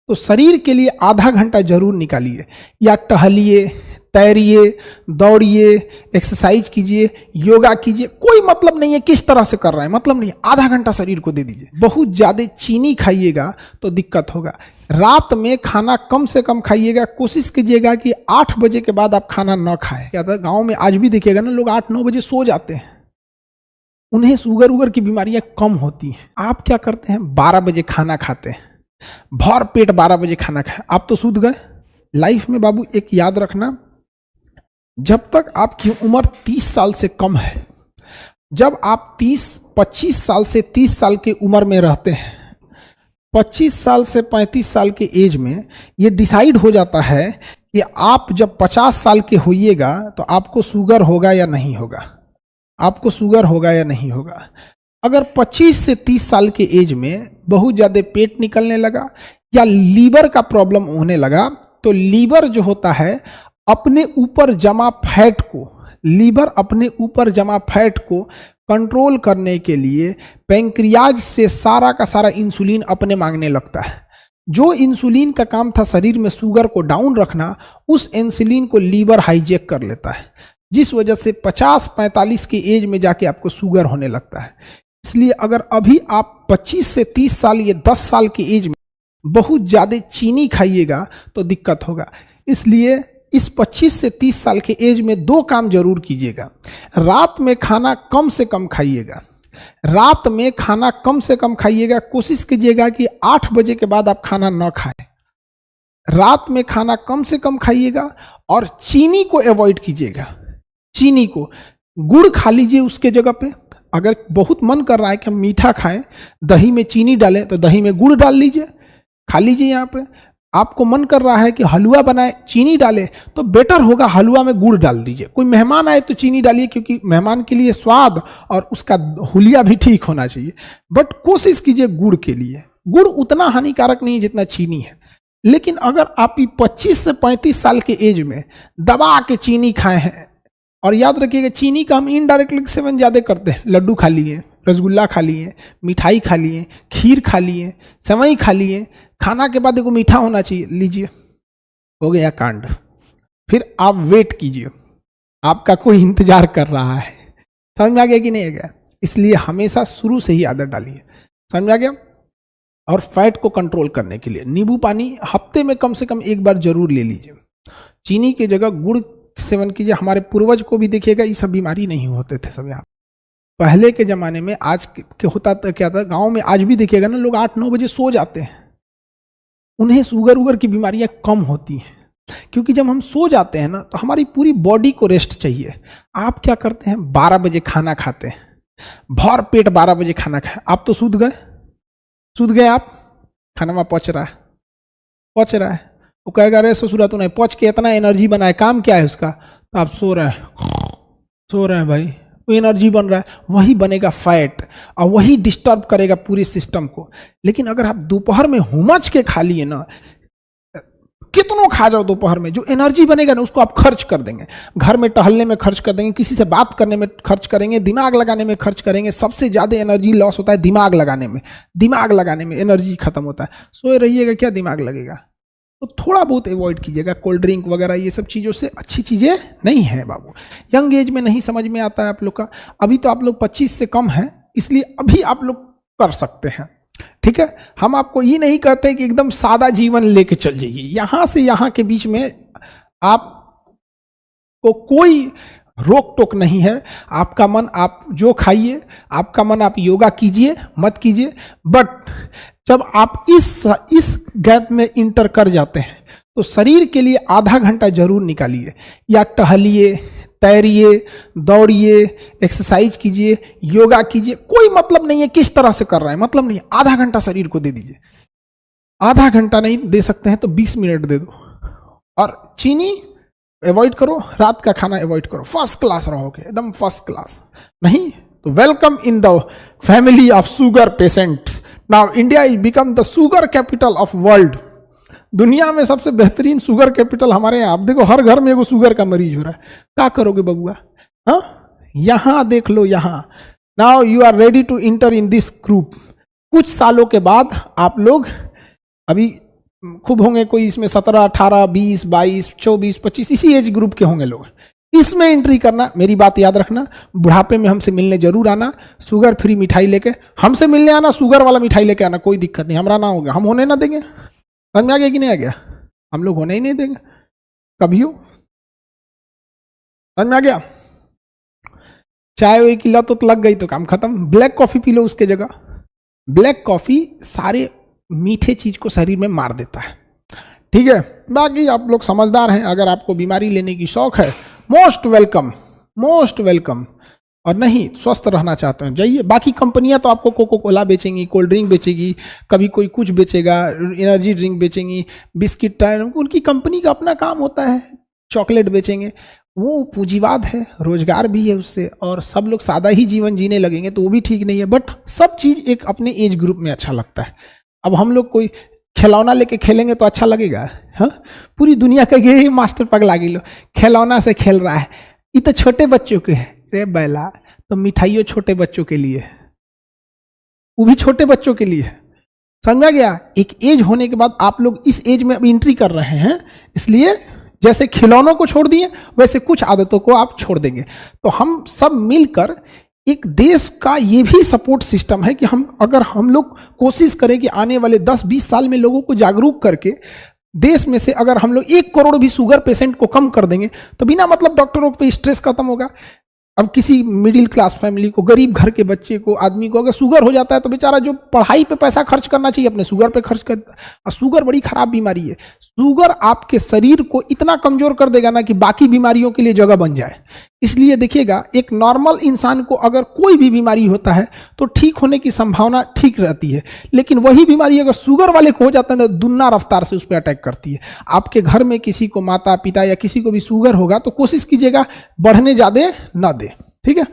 तो शरीर के लिए आधा घंटा जरूर निकालिए, या टहलिए, तैरिए, दौड़िए, एक्सरसाइज कीजिए, योगा कीजिए, कोई मतलब नहीं है किस तरह से कर रहे हैं, मतलब नहीं है, आधा घंटा शरीर को दे दीजिए। बहुत ज्यादा चीनी खाइएगा तो दिक्कत होगा। रात में खाना कम से कम खाइएगा, कोशिश कीजिएगा कि 8 बजे के बाद आप खाना ना खाएं। क्या था, गांव में आज भी देखिएगा ना, लोग 8-9 बजे सो जाते हैं, उन्हें शुगर उगर की बीमारियां कम होती हैं। आप क्या करते हैं, 12 बजे खाना खाते हैं, भर पेट 12 बजे खाना खाए, आप तो सूद गए। लाइफ में बाबू एक याद रखना, जब तक आपकी उम्र 30 साल से कम है, जब आप 25 साल से 30 साल की उम्र में रहते हैं, 25 साल से 35 साल के एज में ये डिसाइड हो जाता है कि आप जब 50 साल के होइएगा तो आपको शुगर होगा या नहीं होगा, आपको शुगर होगा या नहीं होगा। अगर 25 से 30 साल के एज में बहुत ज़्यादा पेट निकलने लगा या लीवर का प्रॉब्लम होने लगा, तो लीवर जो होता है अपने ऊपर जमा फैट को, लीवर अपने ऊपर जमा फैट को कंट्रोल करने के लिए पैंक्रियाज से सारा का सारा इंसुलिन अपने मांगने लगता है। जो इंसुलिन का काम था शरीर में शुगर को डाउन रखना, उस इंसुलिन को लीवर हाईजैक कर लेता है, जिस वजह से 50-45 की एज में जाके आपको शुगर होने लगता है। इसलिए अगर अभी आप 25 से 30 साल या 10 साल की एज में बहुत ज़्यादा चीनी खाइएगा तो दिक्कत होगा। इसलिए इस 25 से 30 साल के एज में 2 काम जरूर कीजिएगा। रात में खाना कम से कम खाइएगा, रात में खाना कम से कम खाइएगा, कोशिश कीजिएगा कि 8 बजे के बाद आप खाना ना खाएं। रात में खाना कम से कम खाइएगा और चीनी को अवॉइड कीजिएगा। चीनी को, गुड़ खा लीजिए उसके जगह पे। अगर बहुत मन कर रहा है कि हम मीठा खाएं, दही में चीनी डालें, तो दही में गुड़ डाल लीजिए, खा लीजिए। यहाँ पे आपको मन कर रहा है कि हलवा बनाए, चीनी डाले, तो बेटर होगा हलवा में गुड़ डाल दीजिए। कोई मेहमान आए तो चीनी डालिए, क्योंकि मेहमान के लिए स्वाद और उसका हुलिया भी ठीक होना चाहिए। बट कोशिश कीजिए गुड़ के लिए। गुड़ उतना हानिकारक नहीं है जितना चीनी है। लेकिन अगर आप 25 से 35 साल के एज में दबा के चीनी खाए हैं, और याद रखिएगा चीनी का हम इनडायरेक्टली सेवन ज़्यादा करते हैं। लड्डू खा लिए, रसगुल्ला खा लिए, मिठाई खा लिए, खीर खा लिए, सेवई खा लिए, खाना के बाद देखो मीठा होना चाहिए, लीजिए, हो गया कांड। फिर आप वेट कीजिए, आपका कोई इंतजार कर रहा है। समझ में आ गया कि नहीं आ गया? इसलिए हमेशा शुरू से ही आदत डालिए। समझ में आ गया? और फैट को कंट्रोल करने के लिए नींबू पानी हफ्ते में कम से कम 1 बार जरूर ले लीजिए। चीनी की जगह गुड़ सेवन कीजिए। हमारे पूर्वज को भी देखिएगा, ये सब बीमारी नहीं होते थे सब। यहाँ पहले के जमाने में, आज के होता क्या था, गांव में आज भी देखिएगा ना, लोग 8-9 बजे सो जाते हैं, उन्हें शुगर उगर की बीमारियां कम होती हैं। क्योंकि जब हम सो जाते हैं ना, तो हमारी पूरी बॉडी को रेस्ट चाहिए। आप क्या करते हैं, 12 बजे खाना खाते हैं, भर पेट 12 बजे खाना खाए, आप तो सूद गए आप, खाना में पच रहा है। वो कहेगा अरे ससुरा तो नहीं पच के इतना एनर्जी बनाए, काम क्या है उसका, तो आप सो रहे हैं भाई, वो एनर्जी बन रहा है, वही बनेगा फैट और वही डिस्टर्ब करेगा पूरे सिस्टम को। लेकिन अगर आप दोपहर में हुमच के खा लिए ना, कितनों खा जाओ दोपहर में, जो एनर्जी बनेगा ना उसको आप खर्च कर देंगे। घर में टहलने में खर्च कर देंगे, किसी से बात करने में खर्च करेंगे, दिमाग लगाने में खर्च करेंगे। सबसे ज़्यादा एनर्जी लॉस होता है दिमाग लगाने में एनर्जी खत्म होता है। सोए रहिएगा, क्या दिमाग लगेगा? तो थोड़ा बहुत अवॉइड कीजिएगा कोल्ड ड्रिंक वगैरह, ये सब चीज़ों से अच्छी चीज़ें नहीं है बाबू। यंग एज में नहीं समझ में आता है आप लोग का। अभी तो आप लोग 25 से कम हैं, इसलिए अभी आप लोग कर सकते हैं, ठीक है। हम आपको ये नहीं कहते कि एकदम सादा जीवन लेके चल जाइए। यहाँ से यहाँ के बीच में आपको कोई रोक टोक नहीं है। आपका मन आप जो खाइए, आपका मन आप योगा कीजिए मत कीजिए, बट जब आप इस गैप में इंटर कर जाते हैं तो शरीर के लिए आधा घंटा जरूर निकालिए, या टहलिए, तैरिए, दौड़िए, एक्सरसाइज कीजिए, योगा कीजिए। कोई मतलब नहीं है किस तरह से कर रहे हैं, मतलब नहीं, आधा घंटा शरीर को दे दीजिए। आधा घंटा नहीं दे सकते हैं तो 20 मिनट दे दो। और चीनी अवॉइड करो, रात का खाना अवॉइड करो, फर्स्ट क्लास रहोगे, एकदम फर्स्ट क्लास। नहीं तो welcome in the family of sugar patients. Now India is become the sugar capital of world. दुनिया में सबसे बेहतरीन शुगर कैपिटल हमारे यहाँ। आप देखो हर घर में एगो शुगर का मरीज हो रहा है, क्या करोगे बबुआ? हाँ, यहाँ देख लो, यहाँ। Now you are ready to enter in this group. कुछ सालों के बाद आप लोग, अभी खूब होंगे कोई इसमें 17, 18, 20, 22, 24, 25 इसी एज ग्रुप के होंगे लोग। इसमें एंट्री करना, मेरी बात याद रखना, बुढ़ापे में हमसे मिलने जरूर आना, शुगर फ्री मिठाई लेके हमसे मिलने आना, शुगर वाला मिठाई लेके आना, कोई दिक्कत नहीं, हमारा ना होगा, हम होने ना देंगे। समझ में आ गया कि नहीं आ गया? हम लोग होने ही नहीं देंगे कभी हो। समझ में आ गया? चाय वही की लत तो लग गई तो काम खत्म, ब्लैक कॉफी पी लो उसके जगह। ब्लैक कॉफी सारे मीठे चीज को शरीर में मार देता है, ठीक है। बाकी आप लोग समझदार हैं, अगर आपको बीमारी लेने की शौक है मोस्ट वेलकम, मोस्ट वेलकम। और नहीं स्वस्थ रहना चाहते हैं जाइए। बाकी कंपनियां तो आपको कोको कोला बेचेंगी, कोल्ड ड्रिंक बेचेगी, कभी कोई कुछ बेचेगा, एनर्जी ड्रिंक बेचेंगी, बिस्किट टायर, उनकी कंपनी का अपना काम होता है, चॉकलेट बेचेंगे, वो पूंजीवाद है, रोजगार भी है उससे, और सब लोग सादा ही जीवन जीने लगेंगे तो वो भी ठीक नहीं है। बट सब चीज एक अपने एज ग्रुप में अच्छा लगता है। अब हम लोग कोई खिलौना लेके खेलेंगे तो अच्छा लगेगा? हाँ, पूरी दुनिया का यही मास्टर पगला गिलो खिलौना से खेल रहा है, ये तो छोटे बच्चों के है। रे बैला, तो मिठाइयों छोटे बच्चों के लिए, वो भी छोटे बच्चों के लिए। समझा गया? एक एज होने के बाद आप लोग इस एज में अब एंट्री कर रहे हैं, इसलिए जैसे खिलौनों को छोड़ दिए वैसे कुछ आदतों को आप छोड़ देंगे। तो हम सब मिलकर एक देश का ये भी सपोर्ट सिस्टम है कि अगर हम लोग कोशिश करें कि आने वाले 10-20 साल में लोगों को जागरूक करके देश में से अगर हम लोग 1 करोड़ भी शुगर पेशेंट को कम कर देंगे तो बिना मतलब डॉक्टरों पे स्ट्रेस खत्म होगा। अब किसी मिडिल क्लास फैमिली को, गरीब घर के बच्चे को, आदमी को अगर शुगर हो जाता है तो बेचारा जो पढ़ाई पे पैसा खर्च करना चाहिए अपने शुगर पे खर्च कर। और शुगर बड़ी खराब बीमारी है। शुगर आपके शरीर को इतना कमजोर कर देगा ना कि बाकी बीमारियों के लिए जगह बन जाए। इसलिए देखिएगा, एक नॉर्मल इंसान को अगर कोई भी बीमारी होता है तो ठीक होने की संभावना ठीक रहती है, लेकिन वही बीमारी अगर शुगर वाले को हो जाता है तो दुगना रफ्तार से उस पर अटैक करती है। आपके घर में किसी को, माता पिता या किसी को भी शुगर होगा तो कोशिश कीजिएगा बढ़ने ज्यादा ना दे, ठीक है।